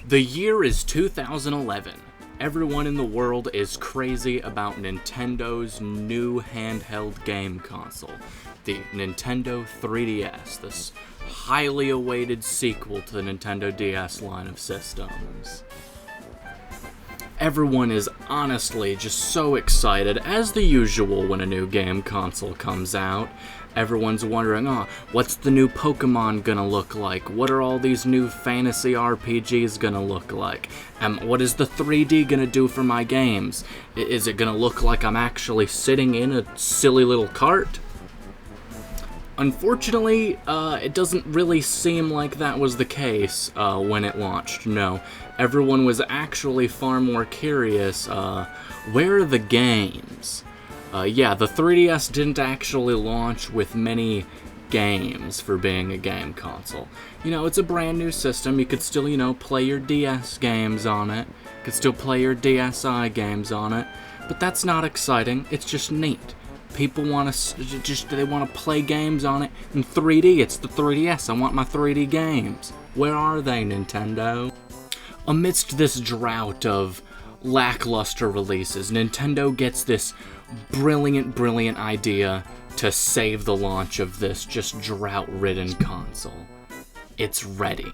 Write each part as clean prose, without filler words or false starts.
The year is 2011. Everyone in the world is crazy about Nintendo's new handheld game console, the Nintendo 3DS, this highly awaited sequel to the Nintendo DS line of systems. Everyone is honestly just so excited, as the usual when a new game console comes out. Everyone's wondering, what's the new Pokemon gonna look like? What are all these new fantasy RPGs gonna look like? What is the 3D gonna do for my games? Is it gonna look like I'm actually sitting in a silly little cart? Unfortunately, it doesn't really seem like that was the case when it launched, no. Everyone was actually far more curious, where are the games? The 3DS didn't actually launch with many games for being a game console. It's a brand new system. You could still, play your DS games on it. You could still play your DSi games on it. But that's not exciting. It's just neat. People want to play games on it in 3D. It's the 3DS. I want my 3D games. Where are they, Nintendo? Amidst this drought of lackluster releases, Nintendo gets this brilliant idea to save the launch of this just drought-ridden console. It's ready.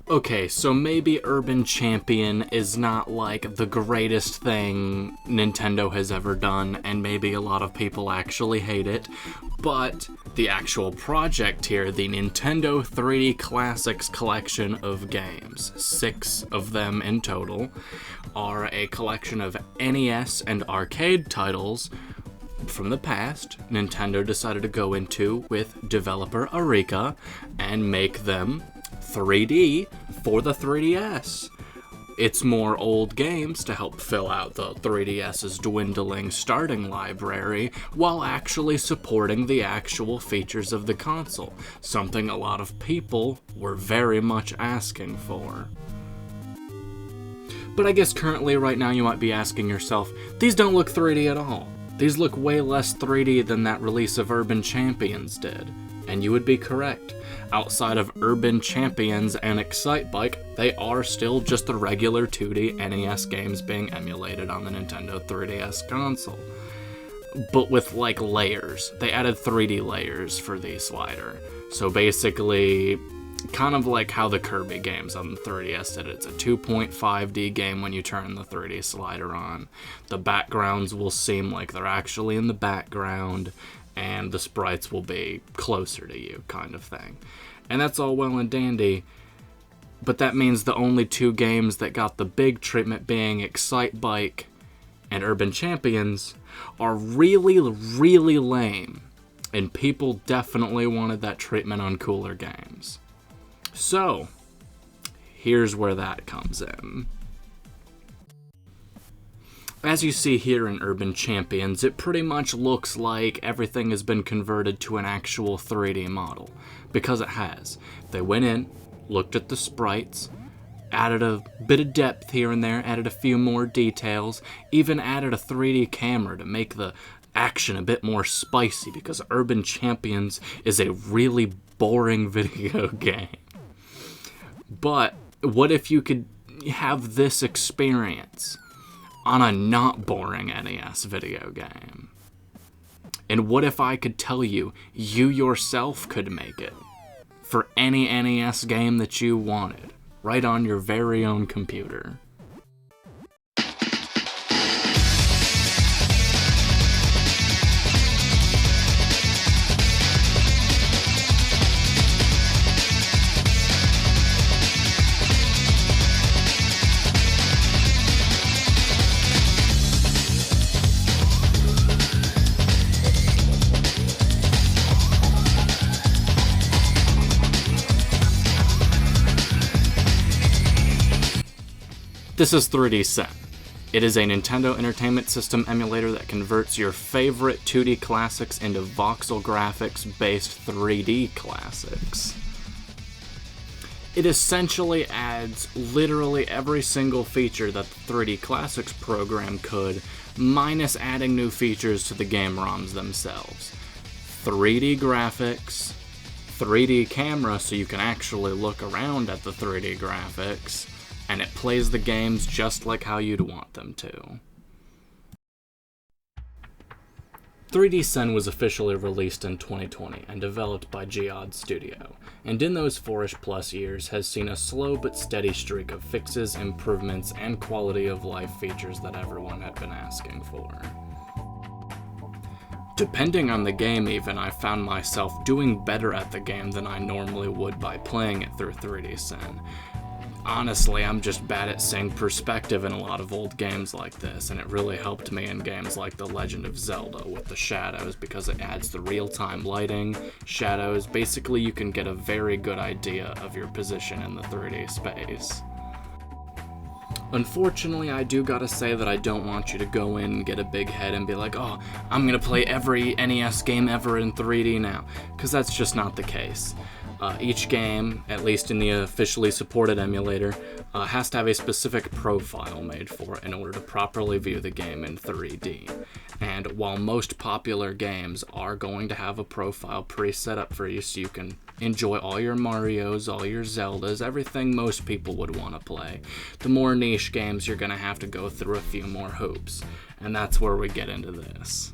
Okay, so maybe Urban Champion is not like the greatest thing Nintendo has ever done, and maybe a lot of people actually hate it, but the actual project here, the Nintendo 3D Classics collection of games, 6 of them in total, are a collection of NES and arcade titles from the past. Nintendo decided to go into with developer Arika and make them 3D for the 3DS. It's more old games to help fill out the 3DS's dwindling starting library while actually supporting the actual features of the console, something a lot of people were very much asking for. But I guess currently right now you might be asking yourself, these don't look 3D at all. These look way less 3D than that release of Urban Champions did. And you would be correct. Outside of Urban Champions and Excitebike, they are still just the regular 2D NES games being emulated on the Nintendo 3DS console. But with, layers. They added 3D layers for the slider. So basically, kind of like how the Kirby games on the 3DS did. It's a 2.5D game when you turn the 3D slider on. The backgrounds will seem like they're actually in the background, and the sprites will be closer to you, kind of thing. And that's all well and dandy, but that means the only 2 games that got the big treatment, being Excitebike and Urban Champions, are really lame, and people definitely wanted that treatment on cooler games. So, here's where that comes in. As you see here in Urban Champions, it pretty much looks like everything has been converted to an actual 3D model, because it has. They went in, looked at the sprites, added a bit of depth here and there, added a few more details, even added a 3D camera to make the action a bit more spicy, because Urban Champions is a really boring video game. But what if you could have this experience on a not boring NES video game? And what if I could tell you, you yourself could make it for any NES game that you wanted, right on your very own computer? This is 3D Sen. It is a Nintendo Entertainment System emulator that converts your favorite 2D classics into voxel graphics-based 3D classics. It essentially adds literally every single feature that the 3D Classics program could, minus adding new features to the game ROMs themselves. 3D graphics, 3D camera so you can actually look around at the 3D graphics, and it plays the games just like how you'd want them to. 3D Sen was officially released in 2020 and developed by Geode Studio, and in those 4-ish plus years has seen a slow but steady streak of fixes, improvements, and quality of life features that everyone had been asking for. Depending on the game even, I found myself doing better at the game than I normally would by playing it through 3D Sen. Honestly, I'm just bad at seeing perspective in a lot of old games like this, and it really helped me in games like The Legend of Zelda with the shadows because it adds the real-time lighting, shadows. Basically, you can get a very good idea of your position in the 3D space. Unfortunately, I do gotta say that I don't want you to go in and get a big head and be like, oh, I'm gonna play every NES game ever in 3D now, because that's just not the case. Each game, at least in the officially supported emulator, has to have a specific profile made for it in order to properly view the game in 3D. And while most popular games are going to have a profile pre-set up for you so you can enjoy all your Marios, all your Zeldas, everything most people would want to play, the more niche games you're going to have to go through a few more hoops. And that's where we get into this.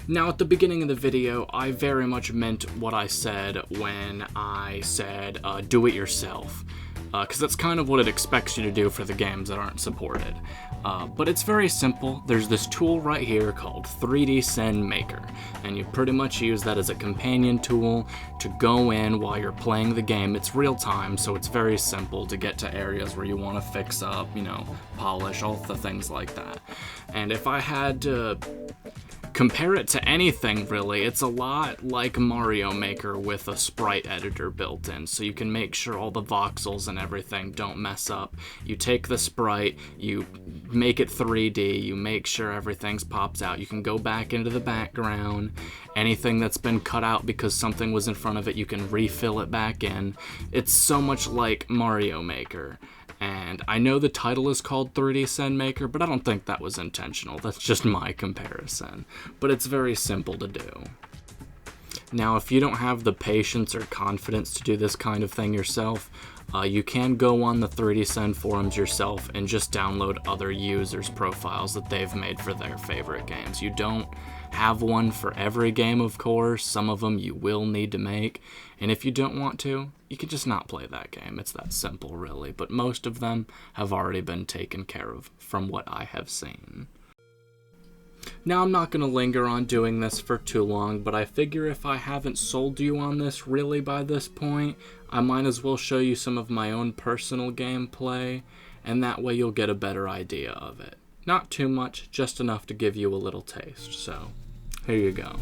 Now, at the beginning of the video, I very much meant what I said when I said do it yourself, because that's kind of what it expects you to do for the games that aren't supported. But it's very simple. There's this tool right here called 3D Sen Maker, and you pretty much use that as a companion tool to go in while you're playing the game. It's real time, so it's very simple to get to areas where you want to fix up, polish, all the things like that. And if I had to compare it to anything, really, it's a lot like Mario Maker with a sprite editor built in, so you can make sure all the voxels and everything don't mess up. You take the sprite, you make it 3D, you make sure everything pops out. You can go back into the background. Anything that's been cut out because something was in front of it, you can refill it back in. It's so much like Mario Maker. And I know the title is called 3D Sen Maker, but I don't think that was intentional. That's just my comparison. But it's very simple to do. Now, if you don't have the patience or confidence to do this kind of thing yourself, you can go on the 3D Sen forums yourself and just download other users' profiles that they've made for their favorite games. You don't have one for every game, of course. Some of them you will need to make, and if you don't want to, you can just not play that game. It's that simple, really, but most of them have already been taken care of from what I have seen. Now, I'm not going to linger on doing this for too long, but I figure if I haven't sold you on this really by this point, I might as well show you some of my own personal gameplay, and that way you'll get a better idea of it. Not too much, just enough to give you a little taste, so here you go.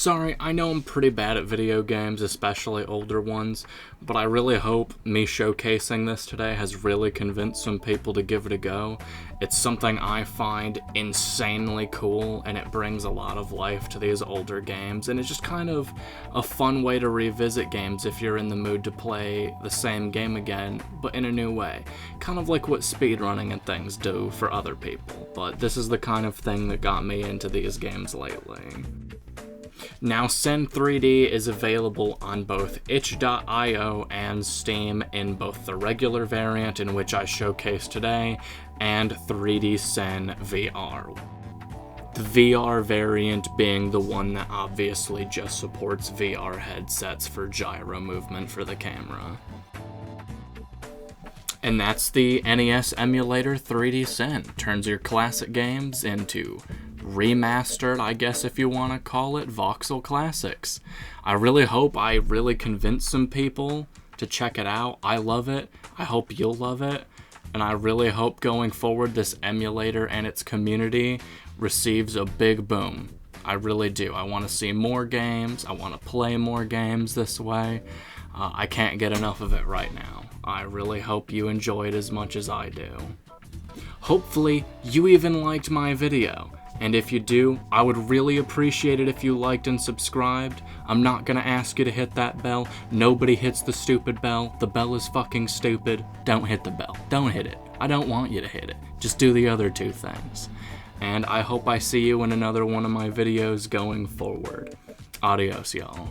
Sorry, I know I'm pretty bad at video games, especially older ones, but I really hope me showcasing this today has really convinced some people to give it a go. It's something I find insanely cool, and it brings a lot of life to these older games, and it's just kind of a fun way to revisit games if you're in the mood to play the same game again, but in a new way. Kind of like what speedrunning and things do for other people, but this is the kind of thing that got me into these games lately. Now, Sin 3D is available on both itch.io and Steam in both the regular variant, in which I showcased today, and 3D Sin VR. The VR variant being the one that obviously just supports VR headsets for gyro movement for the camera. And that's the NES emulator 3D Sin. Turns your classic games into remastered, I guess if you want to call it, voxel classics. I really hope I really convinced some people to check it out. I love it. I hope you'll love it. And I really hope going forward this emulator and its community receives a big boom. I really do. I want to see more games. I want to play more games this way. I can't get enough of it right now. I really hope you enjoy it as much as I do. Hopefully, you even liked my video. And if you do, I would really appreciate it if you liked and subscribed. I'm not gonna ask you to hit that bell. Nobody hits the stupid bell. The bell is fucking stupid. Don't hit the bell. Don't hit it. I don't want you to hit it. Just do the other two things. And I hope I see you in another one of my videos going forward. Adios, y'all.